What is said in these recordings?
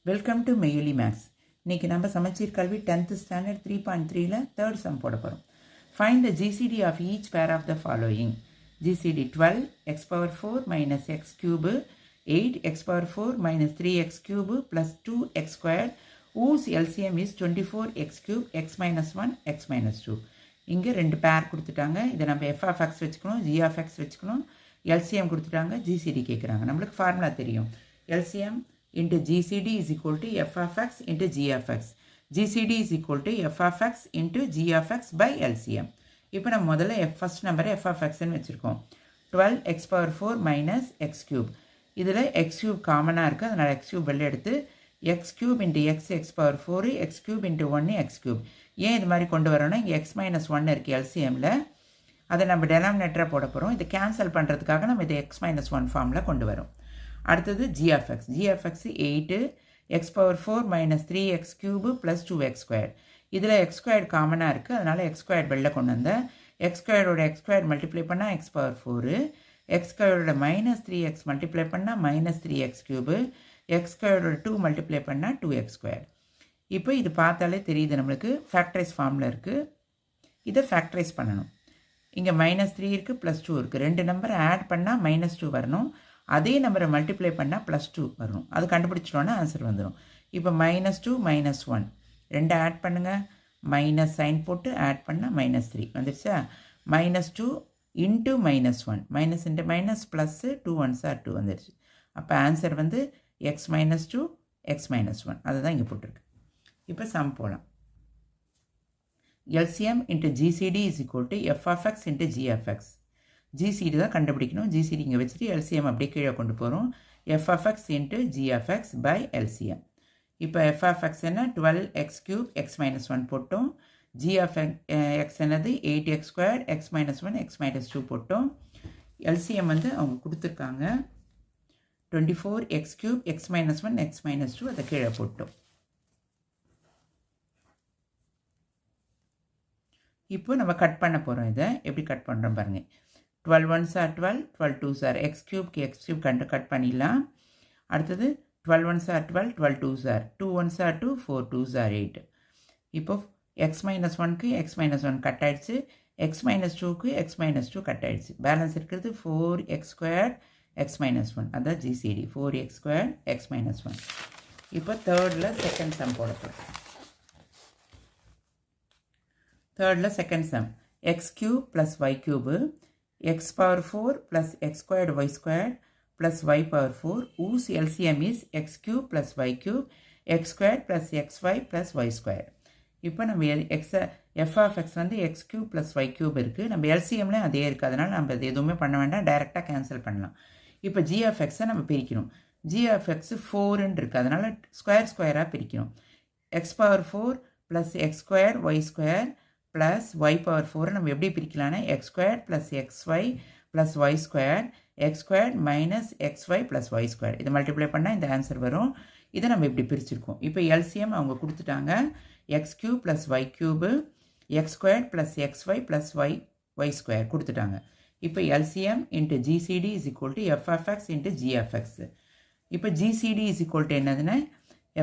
Welcome to மெய்யலி maths. இன்றைக்கி நம்ம சமச்சீர் கல்வி 10th ஸ்டாண்டர்ட் 3.3ல தேர்ட் சம் போட போகிறோம். Find the GCD of each pair of the following. GCD 12 x power 4 minus x cube 8 x power 4 minus 3x cube plus 2x squared whose LCM is 24 x cube x minus 1 x minus 2. இங்கே ரெண்டு பேர் கொடுத்துட்டாங்க. இதை நம்ம f of x வச்சுக்கணும், g of x வச்சுக்கணும். LCM கொடுத்துட்டாங்க, GCD கேட்குறாங்க. நம்மளுக்கு ஃபார்முலா தெரியும். LCM into GCD is equal to f of x into g of x. GCD is equal to f of x into g of x by LCM. இப்போ நம்ம முதல்ல first நம்பரை f of x ன்னு வச்சுருக்கோம். 12 x power 4 minus x cube. இதில் x cube காமனாக இருக்குது, அதனால் x cube வெளில எடுத்து x cube into x power 4 x cube into 1 x cube. ஏன் இது மாதிரி கொண்டு வரோன்னா இங்கே x minus 1 இருக்குது LCMல, அதை நம்ம டெனாமினேட்டராக போட போகிறோம். இதை கேன்சல் பண்ணுறதுக்காக நம்ம இதை x minus 1 ஃபார்மில் கொண்டு வரோம். அடுத்தது g of x. g of x 8 x power 4 minus 3x cube plus 2x squared. இதில் x squared காமனாக இருக்குது, அதனால் x squared வெளில கொண்டு வந்தேன். x squared x squared multiply பண்ணால் x power 4, x squared minus 3x multiply பண்ணால் minus 3x cube, x squared 2 multiply பண்ணால் 2x squared. இப்போ இது பார்த்தாலே தெரியுது நம்மளுக்கு ஃபேக்டரைஸ் ஃபார்மில் இருக்குது. இதை ஃபேக்டரைஸ் பண்ணணும். இங்கே -3 இருக்குது, +2 இருக்குது. ரெண்டு நம்பரை ஆட் பண்ணால் -2 வரணும். அதே நம்பரை மல்டிப்ளை பண்ணால் +2 வரும். அது கண்டுபிடிச்சிட்டோன்னா ஆன்சர் வந்துடும். இப்போ -2 -1 ரெண்டு ஆட் பண்ணுங்கள், மைனஸ் சைன் போட்டு ஆட் பண்ணால் -3 வந்துடுச்சா. -2 into -1 minus into minus plus 2 1s are 2 வந்துடுச்சு. அப்போ ஆன்சர் வந்து x -2 x -1 அதுதான் இங்கே போட்டிருக்கு. இப்போ சம் போகலாம். LCM into GCD is equal to f of x into g of x. GCD தான் கண்டுபிடிக்கணும். GCD இங்கே வச்சுட்டு LCM அப்படியே கீழே கொண்டு போகிறோம். f of x into g of x by LCM. இப்போ f of x என்ன 12x cube x minus 1 போட்டோம். g of x என்னது 8x squared x minus 1 x minus 2 போட்டோம். LCM வந்து அவங்க கொடுத்துருக்காங்க 24x cube x minus 1 x minus 2 அதை கீழே போட்டோம். இப்போ நம்ம கட் பண்ண போகிறோம். இதை எப்படி கட் பண்ணுறோம் பாருங்கள். 12 1s are 12, 12 2s are x cube cut பண்ணிடலாம். அடுத்தது 12 1s are 12, 12 2s are 2 1s are 2, 4 2s are 8. இப்போ x minus 1க்கு x minus 1 கட் ஆகிடுச்சு, x minus 2க்கு x minus 2 கட் ஆகிடுச்சு. பேலன்ஸ் இருக்கிறது 4x squared x minus 1 அதான் GCD 4x squared x minus 1. இப்போ தேர்டில் செகண்ட் சம் போட போகிறோம். தேர்டில் second sum x cube plus y cube x power 4 plus x squared y squared plus y power 4 whose LCM is x cube plus y cube x squared plus xy plus y squared. இப்போ நம்ம f of x வந்து x cube plus y cube இருக்குது. நம்ம LCMல அதே இருக்குது, அதனால் நம்ம அது எதுவுமே பண்ண வேண்டாம், டைரெக்டாக கேன்சல் பண்ணலாம். இப்போ g of xஐ நம்ம பிரிக்கணும். g of x 4ன்னு இருக்குது, அதனால் ஸ்கொயராக பிரிக்கணும். x power 4 plus x squared y squared plus y power 4 நம்ம எப்படி பிரிக்கலாம்னா x squared plus xy plus y squared x squared minus xy plus y squared இதை மல்டிப்ளை பண்ணால் இந்த ஆன்சர் வரும். இதை நம்ம இப்படி பிரிச்சிருக்கோம். இப்போ LCM அவங்க கொடுத்துட்டாங்க x cube plus y cube x squared plus xy plus y squared கொடுத்துட்டாங்க. இப்போ LCM into GCD is equal to f of x into g of x. இப்போ GCD is equal to என்னதுன்னா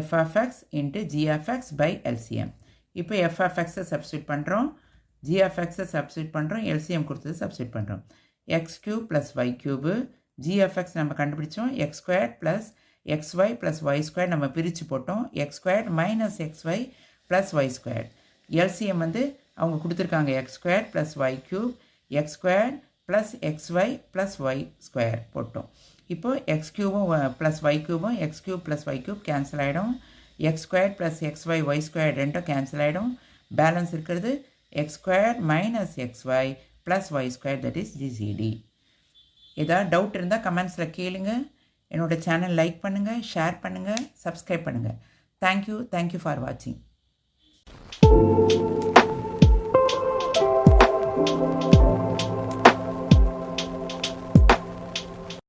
f of x into g of x by LCM. இப்போ f of x substitute பண்ணுறோம், g of x substitute பண்ணுறோம், LCM கொடுத்தது substitute பண்ணுறோம். x cube plus y cube g of x நம்ம கண்டுபிடிச்சோம், x squared plus xy plus y squared நம்ம பிரித்து போட்டோம், x squared minus xy plus y squared. LCM வந்து அவங்க கொடுத்துருக்காங்க x squared plus y cube x squared plus xy plus y square போட்டோம். இப்போ x cube plus y cube x cube plus y cube cancel ஆகிடும். x squared plus xy y squared ரெண்டும் cancel ஆகிடும். Balance இருக்கிறது x squared minus xy plus y squared that is GCD. ஏதாவது doubt இருந்தால் கமெண்ட்ஸில் கேளுங்க. என்னோட சேனல் லைக் பண்ணுங்கள், ஷேர் பண்ணுங்கள், சப்ஸ்கிரைப் பண்ணுங்கள். தேங்க்யூ ஃபார் வாட்சிங்.